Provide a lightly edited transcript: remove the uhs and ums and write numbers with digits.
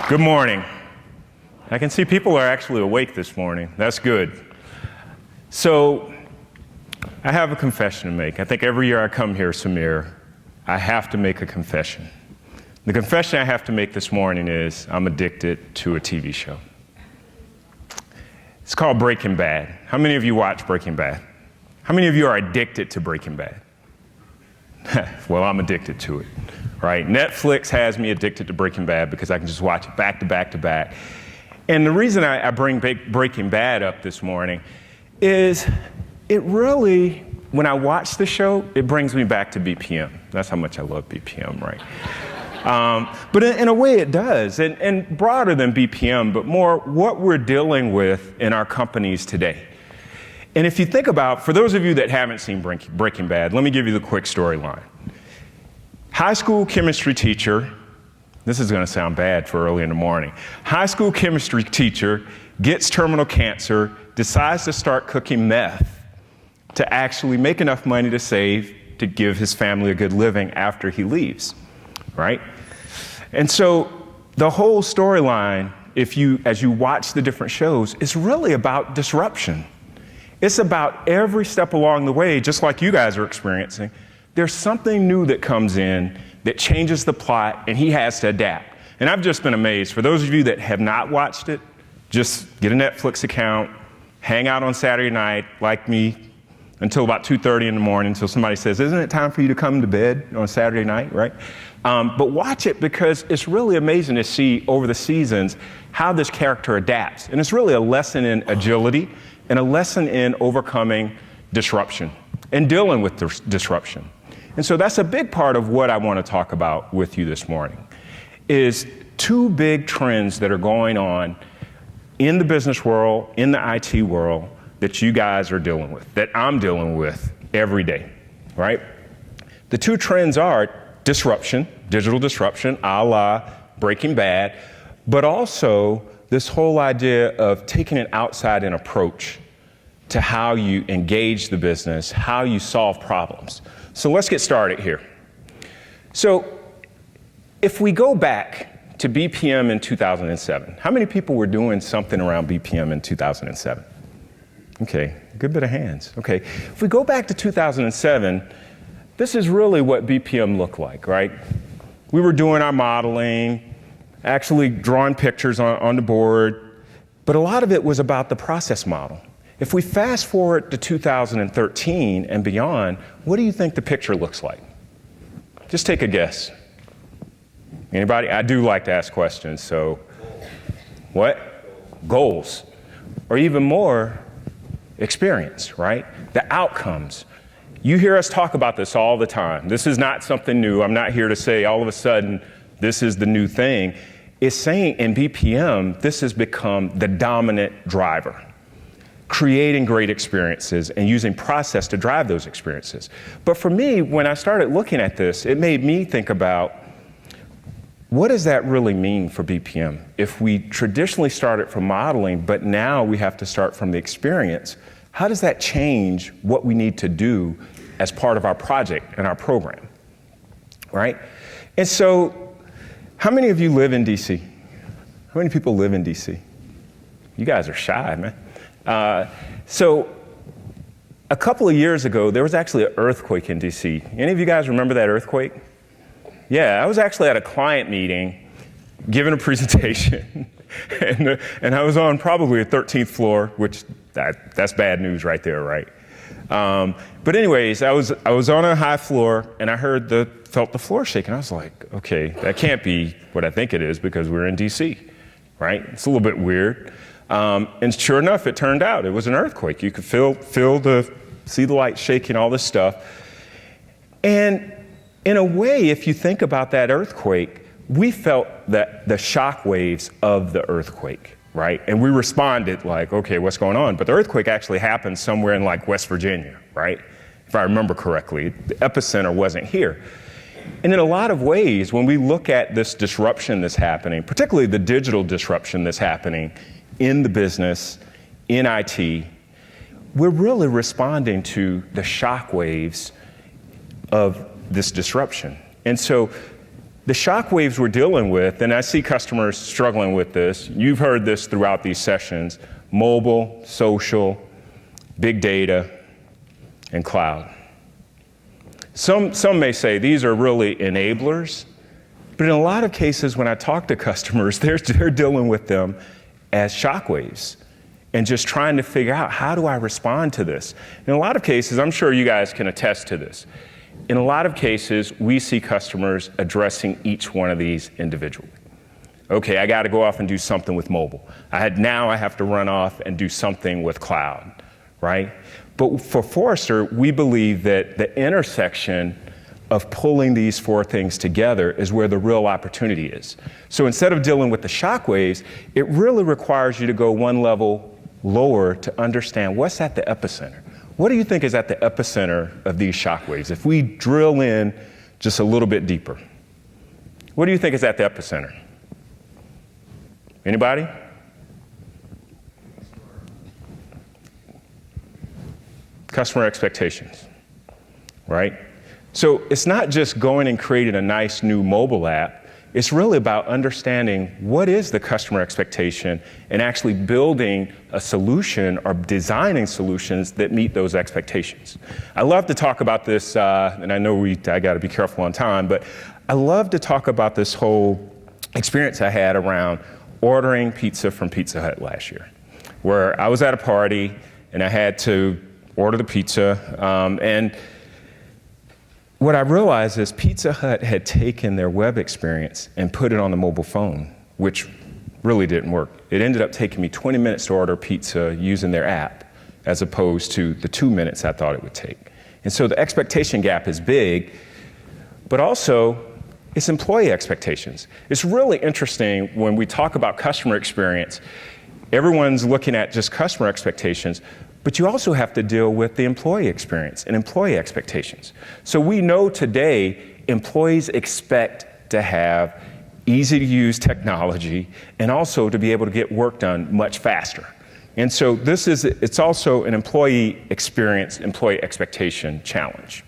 Good morning. I can see people are actually awake this morning. That's good. So I have a confession to make. I think every year I come here, Samir, I have to make a confession. The confession I have to make this morning is I'm addicted to a TV show. It's called Breaking Bad. How many of you watch Breaking Bad? How many of you are addicted to Breaking Bad? Well, I'm addicted to it, right? Netflix has me addicted to Breaking Bad because I can just watch it back to back to back. And the reason I bring Breaking Bad up this morning is it really, when I watch the show, it brings me back to BPM. That's how much I love BPM, right? But in a way it does, and broader than BPM, but more what we're dealing with in our companies today. And if you think about, for those of you that haven't seen Breaking Bad, let me give you the quick storyline. High school chemistry teacher, this is going to sound bad for early in the morning. High school chemistry teacher gets terminal cancer, decides to start cooking meth to actually make enough money to save to give his family a good living after he leaves, right? And so the whole storyline, as you watch the different shows, is really about disruption. It's about every step along the way, just like you guys are experiencing, there's something new that comes in that changes the plot, and he has to adapt. And I've just been amazed. For those of you that have not watched it, just get a Netflix account, hang out on Saturday night, like me, until about 2:30 in the morning, until somebody says, isn't it time for you to come to bed on Saturday night, right? But watch it because it's really amazing to see over the seasons how this character adapts. And it's really a lesson in agility and a lesson in overcoming disruption and dealing with disruption. And so that's a big part of what I want to talk about with you this morning, is two big trends that are going on in the business world, in the IT world, that you guys are dealing with, that I'm dealing with every day, right? The two trends are disruption, digital disruption, a la Breaking Bad, but also this whole idea of taking an outside-in approach to how you engage the business, how you solve problems. So let's get started here. So if we go back to BPM in 2007, how many people were doing something around BPM in 2007? Okay, good bit of hands. Okay, if we go back to 2007, this is really what BPM looked like, right? We were doing our modeling, actually drawing pictures on the board, but a lot of it was about the process model. If we fast forward to 2013 and beyond, what do you think the picture looks like? Just take a guess. Anybody? I do like to ask questions, so what? Goals. Or even more, experience, right? The outcomes. You hear us talk about this all the time. This is not something new. I'm not here to say all of a sudden this is the new thing. It's saying in BPM, this has become the dominant driver. Creating great experiences and using process to drive those experiences. But for me, when I started looking at this, it made me think about what does that really mean for BPM? If we traditionally started from modeling, but now we have to start from the experience, how does that change what we need to do as part of our project and our program, right? And so, how many of you live in DC? How many people live in DC? You guys are shy, man. So a couple of years ago, there was actually an earthquake in DC. Any of you guys remember that earthquake? Yeah, I was actually at a client meeting, giving a presentation, and I was on probably a 13th floor, which that's bad news right there, right? But anyways, I was on a high floor, and I felt the floor shaking. I was like, okay, that can't be what I think it is because we're in DC, right? It's a little bit weird. And sure enough, it turned out it was an earthquake. You could see the light shaking, all this stuff. And in a way, if you think about that earthquake, we felt that the shock waves of the earthquake, right? And we responded like, okay, what's going on? But the earthquake actually happened somewhere in like West Virginia, right? If I remember correctly, the epicenter wasn't here. And in a lot of ways, when we look at this disruption that's happening, particularly the digital disruption that's happening in the business, in IT, we're really responding to the shock waves of this disruption. And so The shock waves we're dealing with, and I see customers struggling with this, you've heard this throughout these sessions, mobile, social, big data, and cloud. Some may say these are really enablers, but in a lot of cases when I talk to customers, they're dealing with them as shock waves and just trying to figure out, how do I respond to this? In a lot of cases, I'm sure you guys can attest to this. In a lot of cases, we see customers addressing each one of these individually. Okay, I got to go off and do something with mobile. Now I have to run off and do something with cloud, right? But for Forrester, we believe that the intersection of pulling these four things together is where the real opportunity is. So instead of dealing with the shock waves, it really requires you to go one level lower to understand what's at the epicenter. What do you think is at the epicenter of these shock waves? If we drill in just a little bit deeper, what do you think is at the epicenter? Anybody? Customer expectations, right? So it's not just going and creating a nice new mobile app. It's really about understanding what is the customer expectation and actually building a solution or designing solutions that meet those expectations. I love to talk about this, and I know I got to be careful on time, but I love to talk about this whole experience I had around ordering pizza from Pizza Hut last year, where I was at a party and I had to order the pizza, and what I realized is Pizza Hut had taken their web experience and put it on the mobile phone, which really didn't work. It ended up taking me 20 minutes to order pizza using their app, as opposed to the 2 minutes I thought it would take. And so the expectation gap is big, but also it's employee expectations. It's really interesting when we talk about customer experience, everyone's looking at just customer expectations, but you also have to deal with the employee experience and employee expectations. So we know today employees expect to have easy to use technology and also to be able to get work done much faster. And so it's also an employee experience, employee expectation challenge.